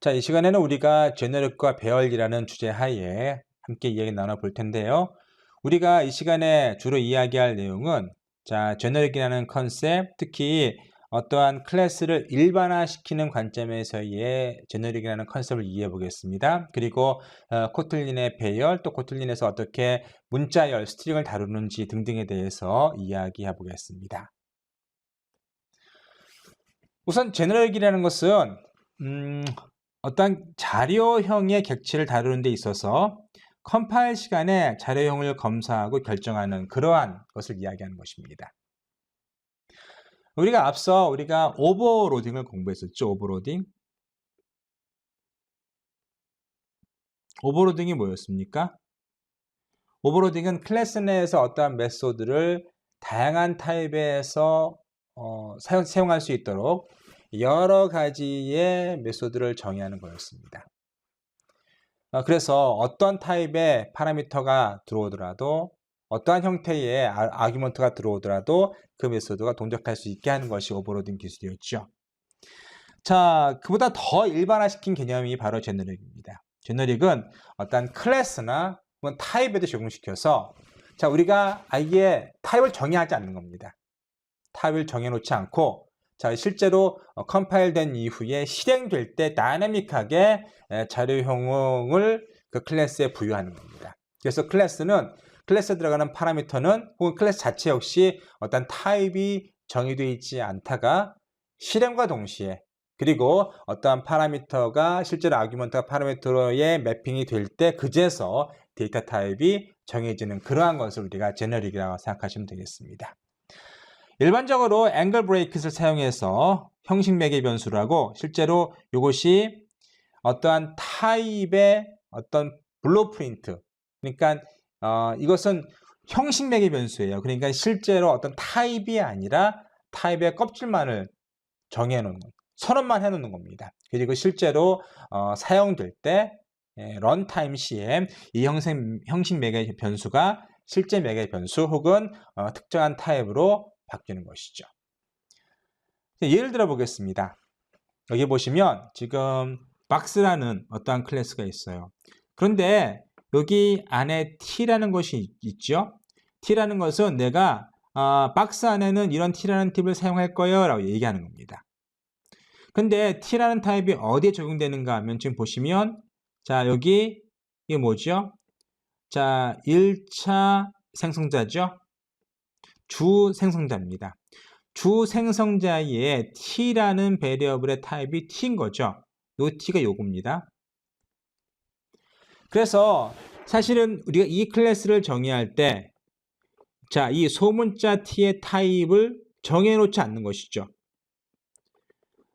자, 이 시간에는 우리가 제너릭과 배열이라는 주제 하에 함께 이야기 나눠볼 텐데요. 우리가 이 시간에 주로 이야기할 내용은 제너릭이라는 컨셉, 특히 어떠한 클래스를 일반화시키는 관점에서의 제너릭이라는 컨셉을 이해해 보겠습니다. 그리고 코틀린의 배열, 또 코틀린에서 어떻게 문자열, 스트링을 다루는지 등등에 대해서 이야기해 보겠습니다. 우선 제너릭이라는 것은 어떤 자료형의 객체를 다루는 데 있어서 컴파일 시간에 자료형을 검사하고 결정하는 그러한 것을 이야기하는 것입니다. 우리가 앞서 오버로딩을 공부했었죠. 오버로딩이 뭐였습니까? 오버로딩은 클래스 내에서 어떠한 메소드를 다양한 타입에서 사용할 수 있도록 여러 가지의 메소드를 정의하는 거였습니다. 그래서 어떤 타입의 파라미터가 들어오더라도 어떠한 형태의 아규먼트가 들어오더라도 그 메소드가 동작할 수 있게 하는 것이 오버로딩 기술이었죠. 자, 그보다 더 일반화시킨 개념이 바로 제너릭입니다. 제너릭은 어떤 클래스나 혹은 타입에도 적용시켜서 자, 우리가 아예 타입을 정의하지 않는 겁니다. 타입을 정해놓지 않고 자, 실제로 컴파일된 이후에 실행될 때 다이내믹하게 자료형을 그 클래스에 부여하는 겁니다. 그래서 클래스에 들어가는 파라미터는 혹은 클래스 자체 역시 어떤 타입이 정의되어 있지 않다가 실행과 동시에 그리고 어떠한 파라미터가 실제로 아규먼트가 파라미터에 매핑이 될 때 그제서 데이터 타입이 정해지는 그러한 것을 우리가 제너릭이라고 생각하시면 되겠습니다. 일반적으로 앵글 브레이킷을 사용해서 형식 매개 변수를 하고 실제로 이것이 어떠한 타입의 어떤 블루프린트, 그러니까 이것은 형식 매개 변수예요. 그러니까 실제로 어떤 타입이 아니라 타입의 껍질만을 정해놓는 것, 선언만 해놓는 겁니다. 그리고 실제로 사용될 때 런타임 CM 이 형식 매개 변수가 실제 매개 변수 혹은 특정한 타입으로 바뀌는 것이죠. 예를 들어 보겠습니다. 여기 보시면 지금 박스라는 어떠한 클래스가 있어요. 그런데 여기 안에 t라는 것이 있죠. t라는 것은 내가 박스 안에는 이런 t라는 팁을 사용할 거예요 라고 얘기하는 겁니다. 근데 t라는 타입이 어디에 적용되는가 하면 지금 보시면 자, 여기 이게 뭐죠? 자, 1차 생성자죠. 주 생성자입니다. 주 생성자의 t라는 베리어블의 타입이 t인 거죠. 요 t가 요겁니다. 그래서 사실은 우리가 이 클래스를 정의할 때 자, 이 소문자 t의 타입을 정해놓지 않는 것이죠.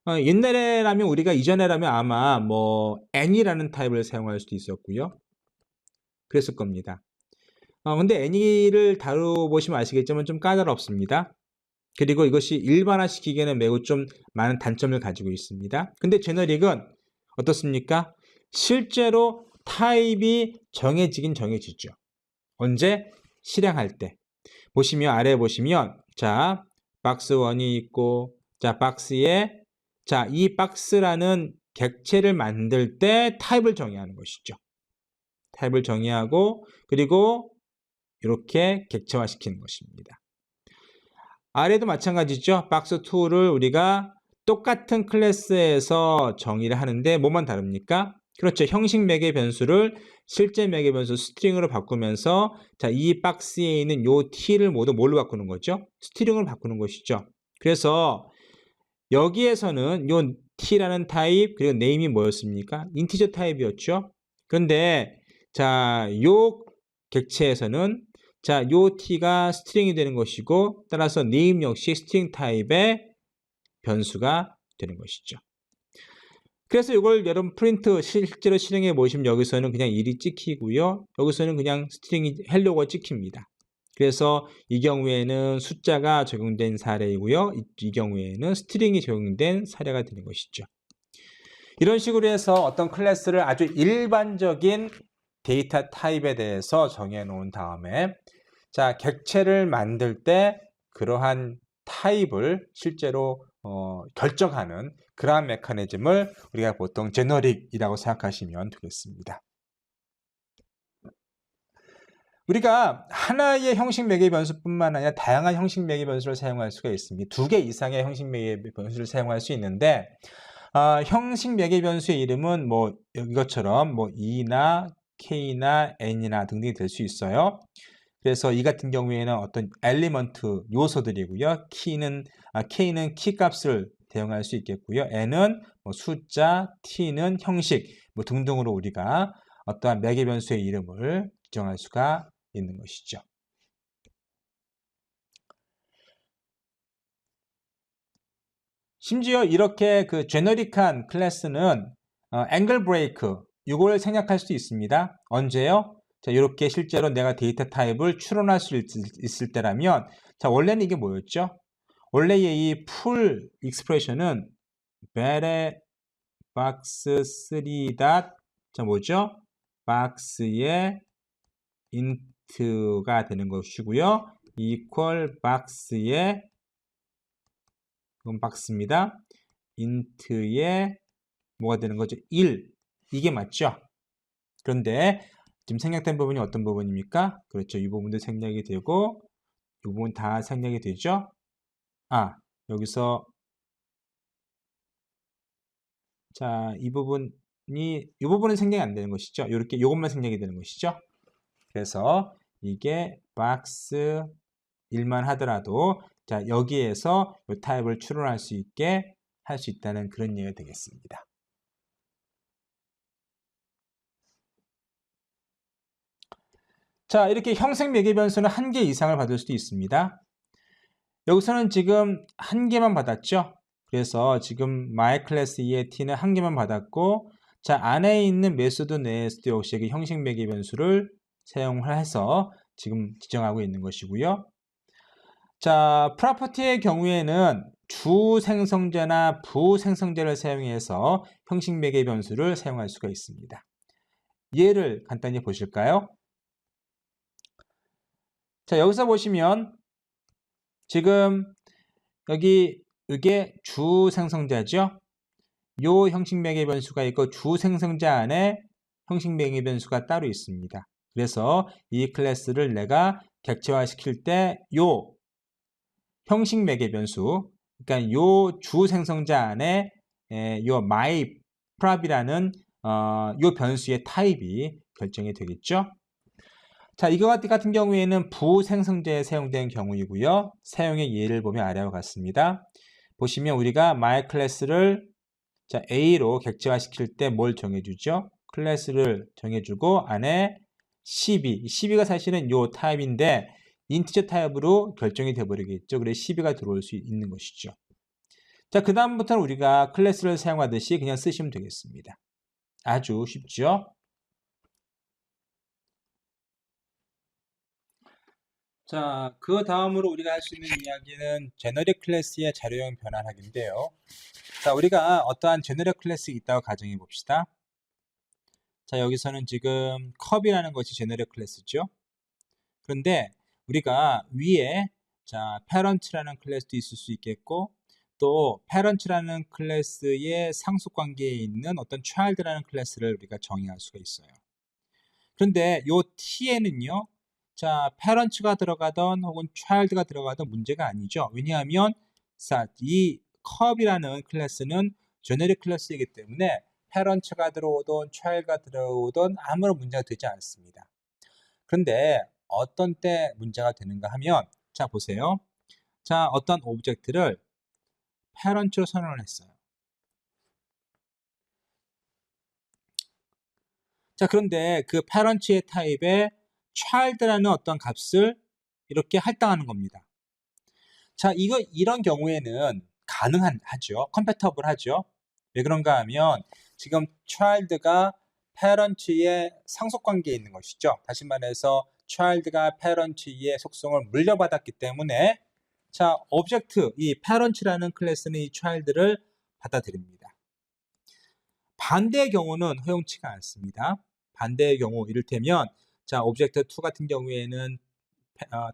옛날에라면 우리가 이전에라면 아마 any라는 타입을 사용할 수도 있었고요. 그랬을 겁니다. 근데 any를 다뤄보시면 아시겠지만 좀 까다롭습니다. 그리고 이것이 일반화시키기에는 매우 좀 많은 단점을 가지고 있습니다. 근데 제너릭은 어떻습니까? 실제로 타입이 정해지긴 정해지죠. 언제? 실행할 때. 보시면 아래에 보시면 자, 박스 1이 있고 자, 박스에 자, 이 박스라는 객체를 만들 때 타입을 정의하는 것이죠. 타입을 정의하고 그리고 이렇게 객체화시키는 것입니다. 아래도 마찬가지죠. 박스2를 우리가 똑같은 클래스에서 정의를 하는데 뭐만 다릅니까? 그렇죠. 형식 매개 변수를 실제 매개 변수 스트링으로 바꾸면서 자, 이 박스에 있는 요 t를 모두 뭘로 바꾸는 거죠? 스트링으로 바꾸는 것이죠. 그래서 여기에서는 요 t라는 타입 그리고 네임이 뭐였습니까? 인티저 타입이었죠. 그런데 자, 요 객체에서는 자, 요 t가 스트링이 되는 것이고 따라서 name 역시 스트링 타입의 변수가 되는 것이죠. 그래서 이걸 여러분 프린트 실제로 실행해 보시면 여기서는 그냥 1이 찍히고요. 여기서는 그냥 스트링이 헬로가 찍힙니다. 그래서 이 경우에는 숫자가 적용된 사례이고요. 이 경우에는 스트링이 적용된 사례가 되는 것이죠. 이런 식으로 해서 어떤 클래스를 아주 일반적인 데이터 타입에 대해서 정해 놓은 다음에 자, 객체를 만들 때 그러한 타입을 실제로 결정하는 그러한 메커니즘을 우리가 보통 제너릭이라고 생각하시면 되겠습니다. 우리가 하나의 형식 매개 변수뿐만 아니라 다양한 형식 매개 변수를 사용할 수가 있습니다. 2개 이상의 형식 매개 변수를 사용할 수 있는데 형식 매개 변수의 이름은 뭐 이것처럼 뭐 E나 K나 N이나 등등이 될 수 있어요. 그래서 이 같은 경우에는 어떤 엘리먼트 요소들이고요. K는 키 값을 대응할 수 있겠고요. N은 뭐 숫자, T는 형식 뭐 등등으로 우리가 어떠한 매개 변수의 이름을 지정할 수가 있는 것이죠. 심지어 이렇게 그 제너릭한 클래스는 앵글 브레이크 이걸 생략할 수도 있습니다. 언제요? 자, 이렇게 실제로 내가 데이터 타입을 추론할 수 있을 때라면 자, 원래는 이게 뭐였죠? 원래의 이 풀 익스프레션은 베레 박스 3 자, 뭐죠? 박스의 int가 되는 것이고요. equal 박스의 이건 박스입니다. int의 뭐가 되는 거죠? 1. 이게 맞죠? 그런데 지금 생략된 부분이 어떤 부분입니까? 그렇죠. 이 부분도 생략이 되고 이 부분 다 생략이 되죠? 여기서 자, 이 부분은 생략이 안 되는 것이죠. 이렇게 이것만 생략이 되는 것이죠. 그래서 이게 박스 1만 하더라도 자, 여기에서 이 타입을 추론할 수 있게 할 수 있다는 그런 얘기가 되겠습니다. 자, 이렇게 형식 매개 변수는 1개 이상을 받을 수도 있습니다. 여기서는 지금 1개만 받았죠. 그래서 지금 my class E의 t는 1개만 받았고 자, 안에 있는 메소드 내에서도 역시 형식 매개 변수를 사용을 해서 지금 지정하고 있는 것이고요. 자, 프로퍼티의 경우에는 주 생성자나 부 생성자를 사용해서 형식 매개 변수를 사용할 수가 있습니다. 예를 간단히 보실까요? 자, 여기서 보시면 지금 여기 이게 주 생성자죠. 요 형식 매개 변수가 있고 주 생성자 안에 형식 매개 변수가 따로 있습니다. 그래서 이 클래스를 내가 객체화 시킬 때 요 형식 매개 변수, 그러니까 요 주 생성자 안에 요 myProp이라는 요 변수의 타입이 결정이 되겠죠. 자, 이거 같은 경우에는 부생성자에 사용된 경우이고요. 사용의 예를 보면 아래와 같습니다. 보시면 우리가 my 클래스를 자, A로 객체화 시킬 때 뭘 정해주죠? 클래스를 정해주고 안에 12가 사실은 요 타입인데 인티저 타입으로 결정이 되어버리겠죠. 그래서 12가 들어올 수 있는 것이죠. 자, 그 다음부터는 우리가 클래스를 사용하듯이 그냥 쓰시면 되겠습니다. 아주 쉽죠? 자, 그 다음으로 우리가 할 수 있는 이야기는 제너릭 클래스의 자료형 변환하기인데요. 자, 우리가 어떠한 제너릭 클래스 있다고 가정해 봅시다. 자, 여기서는 지금 컵이라는 것이 제너릭 클래스죠. 그런데 우리가 위에 자, parent라는 클래스도 있을 수 있겠고 또 parent라는 클래스의 상속 관계에 있는 어떤 child라는 클래스를 우리가 정의할 수가 있어요. 그런데 요 t에는요. 자, parent가 들어가던 혹은 child가 들어가던 문제가 아니죠. 왜냐하면 이 컵이라는 클래스는 제너릭 클래스이기 때문에 parent가 들어오던 child가 들어오던 아무런 문제가 되지 않습니다. 그런데 어떤 때 문제가 되는가 하면 자, 보세요. 자, 어떤 오브젝트를 parent로 선언을 했어요. 자, 그런데 그 parent의 타입에 child라는 어떤 값을 이렇게 할당하는 겁니다. 자, 이런 경우에는 가능하죠. 컴패터블 하죠. 왜 그런가 하면 지금 child가 parent의 상속 관계에 있는 것이죠. 다시 말해서 child가 parent의 속성을 물려받았기 때문에 자, 오브젝트 이 parent라는 클래스는 이 child를 받아들입니다. 반대의 경우는 허용치가 않습니다. 반대의 경우 이를테면 자, 오브젝트 2 같은 경우에는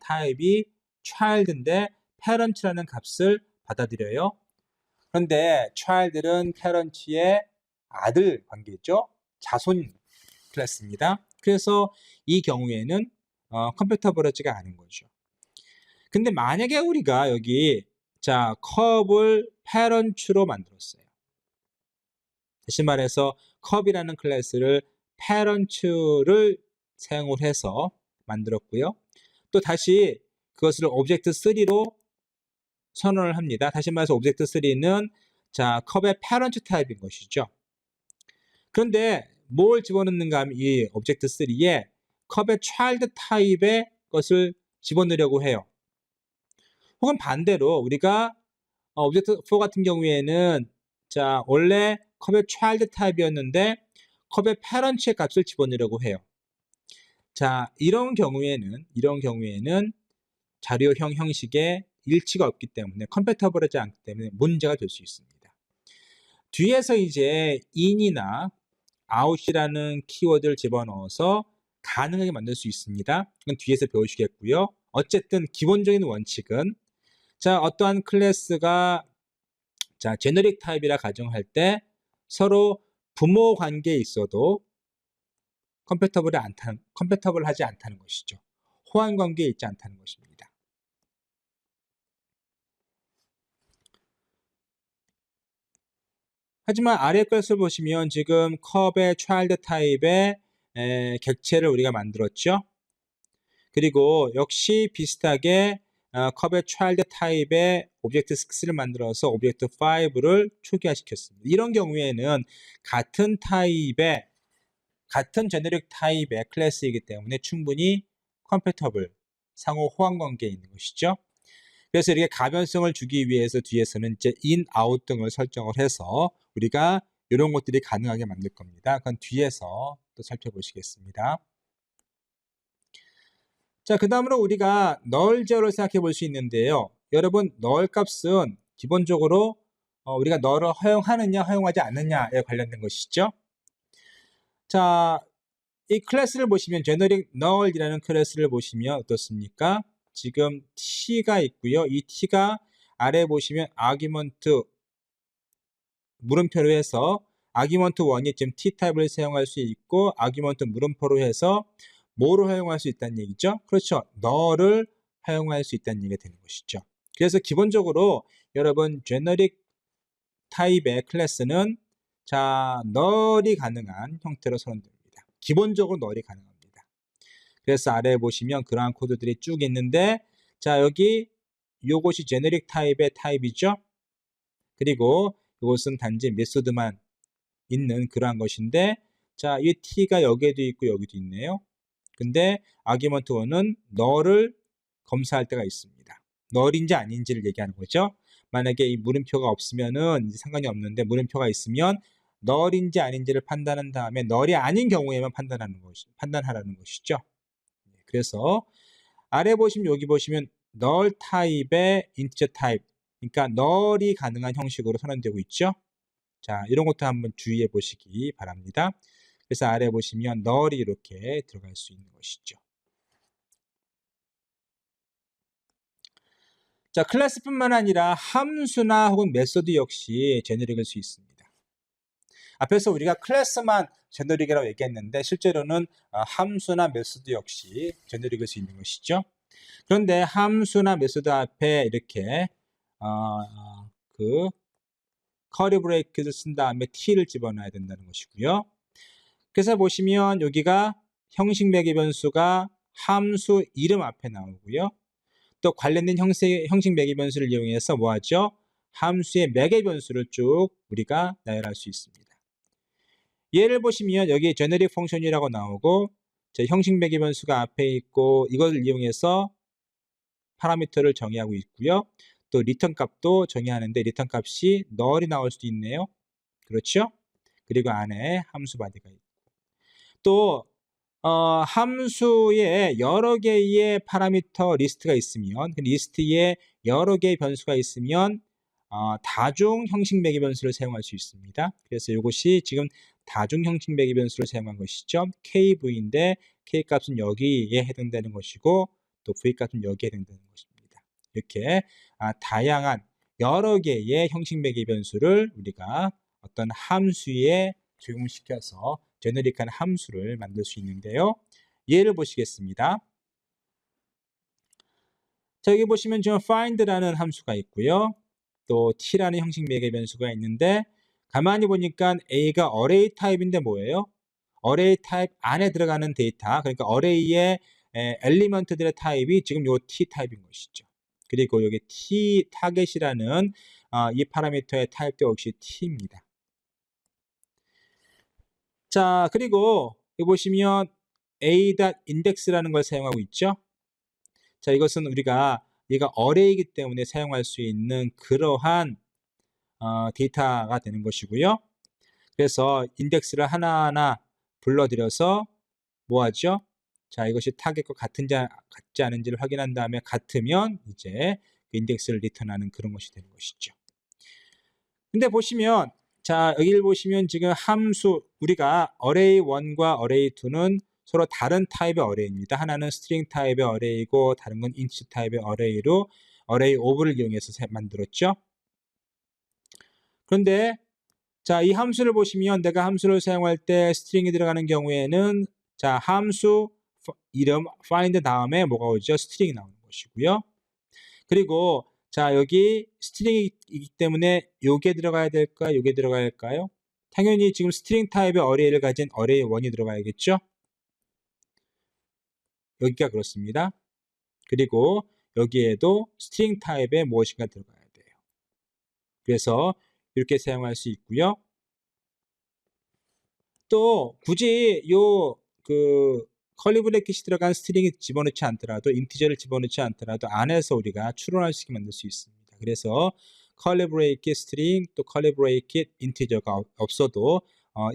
타입이 child인데 parent라는 값을 받아들여요. 그런데 child는 parent의 아들 관계죠. 자손 클래스입니다. 그래서 이 경우에는 컴패터블하지가 않은 거죠. 근데 만약에 우리가 여기 자 컵을 parent로 만들었어요. 다시 말해서 컵이라는 클래스를 parent를 사용을 해서 만들었고요. 또 다시 그것을 object3로 선언을 합니다. 다시 말해서 object3는 자 컵의 parent 타입인 것이죠. 그런데 뭘 집어넣는가 하면 이 object3에 컵의 child 타입의 것을 집어넣으려고 해요. 혹은 반대로 우리가 object4 같은 경우에는 자 원래 컵의 child 타입이었는데 컵의 parent의 값을 집어넣으려고 해요. 자 이런 경우에는 자료형 형식에 일치가 없기 때문에 컴패터블하지 않기 때문에 문제가 될 수 있습니다. 뒤에서 이제 in이나 out이라는 키워드를 집어넣어서 가능하게 만들 수 있습니다. 그건 뒤에서 배우시겠고요. 어쨌든 기본적인 원칙은 자 어떠한 클래스가 자 제너릭 타입이라 가정할 때 서로 부모 관계에 있어도 컴패터블하지 않다는 것이죠. 호환 관계에 있지 않다는 것입니다. 하지만 아래 것을 보시면 지금 컵의 child 타입의 객체를 우리가 만들었죠. 그리고 역시 비슷하게 컵의 child 타입의 오브젝트 6를 만들어서 오브젝트 5를 초기화시켰습니다. 이런 경우에는 같은 제너릭 타입의 클래스이기 때문에 충분히 컴패터블, 상호 호환 관계에 있는 것이죠. 그래서 이렇게 가변성을 주기 위해서 뒤에서는 이제 in, out 등을 설정을 해서 우리가 이런 것들이 가능하게 만들 겁니다. 그건 뒤에서 또 살펴보시겠습니다. 자, 그 다음으로 우리가 null zero를 생각해 볼 수 있는데요. 여러분, null 값은 기본적으로 우리가 null을 허용하느냐, 허용하지 않느냐에 관련된 것이죠. 자, 이 클래스를 보시면 generic null이라는 클래스를 보시면 어떻습니까? 지금 t가 있고요. 이 t가 아래 보시면 argument 물음표로 해서 argument 1이 지금 t 타입을 사용할 수 있고 argument 물음표로 해서 뭐를 활용할 수 있다는 얘기죠? 그렇죠. null을 활용할 수 있다는 얘기가 되는 것이죠. 그래서 기본적으로 여러분 generic 타입의 클래스는 자 null이 가능한 형태로 선언됩니다. 기본적으로 null이 가능합니다. 그래서 아래에 보시면 그러한 코드들이 쭉 있는데 자 여기 요것이 제너릭 타입의 타입이죠. 그리고 이것은 단지 메소드만 있는 그러한 것인데 자 이 t가 여기에도 있고 여기도 있네요. 근데 아규먼트 1은 null을 검사할 때가 있습니다. null인지 아닌지를 얘기하는 거죠. 만약에 이 물음표가 없으면은 상관이 없는데 물음표가 있으면 null인지 아닌지를 판단한 다음에 null이 아닌 경우에만 판단하라는 것이죠. 그래서 아래 보시면 여기 보시면 null 타입의 integer 타입, 그러니까 null이 가능한 형식으로 선언되고 있죠. 자, 이런 것도 한번 주의해 보시기 바랍니다. 그래서 아래 보시면 null이 이렇게 들어갈 수 있는 것이죠. 자, 클래스뿐만 아니라 함수나 혹은 메소드 역시 제너릭일 수 있습니다. 앞에서 우리가 클래스만 제너릭이라고 얘기했는데 실제로는 함수나 메소드 역시 제너릭일 수 있는 것이죠. 그런데 함수나 메소드 앞에 이렇게 그 커리 브레이크를 쓴 다음에 t를 집어넣어야 된다는 것이고요. 그래서 보시면 여기가 형식 매개 변수가 함수 이름 앞에 나오고요. 또 관련된 형식 매개 변수를 이용해서 뭐하죠? 함수의 매개 변수를 쭉 우리가 나열할 수 있습니다. 얘를 보시면 여기 generic 펑션이라고 나오고 형식 매개 변수가 앞에 있고 이것을 이용해서 파라미터를 정의하고 있고요. 또 리턴 값도 정의하는데 리턴 값이 null이 나올 수도 있네요. 그렇죠? 그리고 안에 함수 바디가 있고 또 함수에 여러 개의 파라미터 리스트가 있으면 그 리스트에 여러 개의 변수가 있으면 다중 형식 매개 변수를 사용할 수 있습니다. 그래서 이것이 지금 다중 형식 매개 변수를 사용한 것이죠. kv인데 k 값은 여기에 해당되는 것이고 또 v 값은 여기에 해당되는 것입니다. 이렇게 다양한 여러 개의 형식 매개 변수를 우리가 어떤 함수에 적용시켜서 제너릭한 함수를 만들 수 있는데요. 예를 보시겠습니다. 자, 여기 보시면 지금 find라는 함수가 있고요. 또 t라는 형식 매개 변수가 있는데 가만히 보니까 a가 array 타입인데 뭐예요? array 타입 안에 들어가는 데이터, 그러니까 array의 엘리먼트들의 타입이 지금 요 t 타입인 것이죠. 그리고 여기 t 타겟이라는 이 파라미터의 타입도 역시 t입니다. 자, 그리고 여기 보시면 a.index라는 걸 사용하고 있죠. 자, 이것은 우리가 얘가 array이기 때문에 사용할 수 있는 그러한 데이터가 되는 것이고요. 그래서 인덱스를 하나하나 불러들여서 뭐 하죠? 자, 이것이 타겟과 같지 않은지를 확인한 다음에 같으면 이제 그 인덱스를 리턴하는 그런 것이 되는 것이죠. 근데 보시면 자, 여기를 보시면 지금 함수 우리가 array1과 array2는 서로 다른 타입의 array입니다. 하나는 string 타입의 array이고 다른 건 int 타입의 array로 array of를 이용해서 만들었죠. 그런데 자, 이 함수를 보시면 내가 함수를 사용할 때 string이 들어가는 경우에는 자, 함수 이름 find 다음에 뭐가 오죠? string이 나오는 것이고요. 그리고 자, 여기 string이기 때문에 요게 들어가야 될까? 요게 들어가야 할까요? 당연히 지금 string 타입의 array를 가진 array1이 들어가야겠죠? 여기가 그렇습니다. 그리고 여기에도 string 타입의 무엇인가 들어가야 돼요. 그래서 이렇게 사용할 수 있고요. 또 굳이 요 컬리 브래킷이 들어간 스트링이 집어넣지 않더라도 인티저를 집어넣지 않더라도 안에서 우리가 추론할 수 있게 만들 수 있습니다. 그래서 컬리 브래킷 스트링 또 컬리 브래킷 인티저가 없어도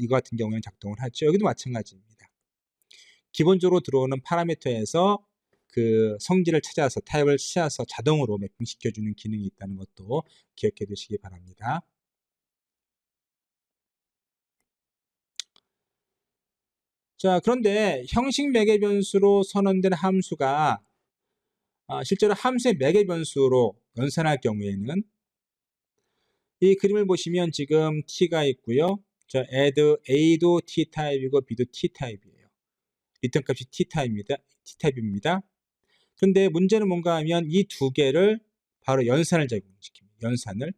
이거 같은 경우에는 작동을 하죠. 여기도 마찬가지입니다. 기본적으로 들어오는 파라미터에서 그 성질을 찾아서 타입을 찾아서 자동으로 매핑시켜주는 기능이 있다는 것도 기억해 두시기 바랍니다. 자, 그런데 형식 매개 변수로 선언된 함수가 실제로 함수의 매개 변수로 연산할 경우에는 이 그림을 보시면 지금 t가 있고요. 자, add a도 t 타입이고 b도 t 타입이에요. 리턴 값이 t 타입입니다. 그런데 문제는 뭔가 하면 이 두 개를 바로 연산을 제공시킵니다. 연산을.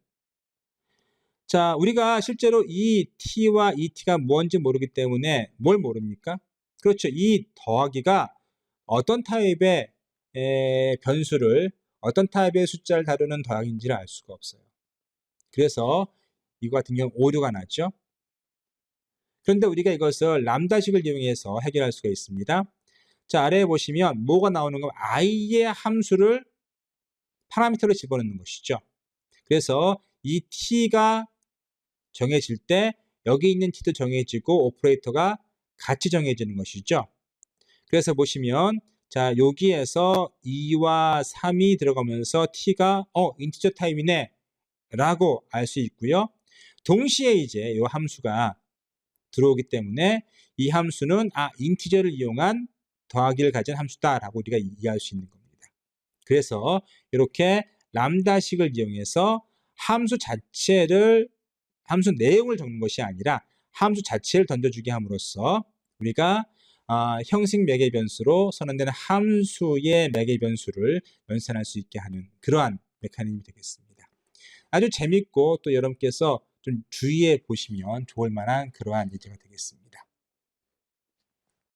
자, 우리가 실제로 이 t와 이 t가 뭔지 모르기 때문에 뭘 모릅니까? 그렇죠. 이 더하기가 어떤 타입의 변수를 어떤 타입의 숫자를 다루는 더하기인지를 알 수가 없어요. 그래서 이거 같은 경우 오류가 나죠. 그런데 우리가 이것을 람다식을 이용해서 해결할 수가 있습니다. 자, 아래에 보시면 뭐가 나오는 건 i의 함수를 파라미터로 집어넣는 것이죠. 그래서 이 t가 정해질 때 여기 있는 t도 정해지고 오퍼레이터가 같이 정해지는 것이죠. 그래서 보시면 자, 여기에서 2와 3이 들어가면서 t가 인티저 타입이네 라고 알 수 있고요. 동시에 이제 이 함수가 들어오기 때문에 이 함수는 인티저를 이용한 더하기를 가진 함수다 라고 우리가 이해할 수 있는 겁니다. 그래서 이렇게 람다식을 이용해서 함수 내용을 적는 것이 아니라 함수 자체를 던져주게 함으로써 우리가 형식 매개 변수로 선언된 함수의 매개 변수를 연산할 수 있게 하는 그러한 메커니즘이 되겠습니다. 아주 재밌고 또 여러분께서 좀 주의해 보시면 좋을 만한 그러한 예제가 되겠습니다.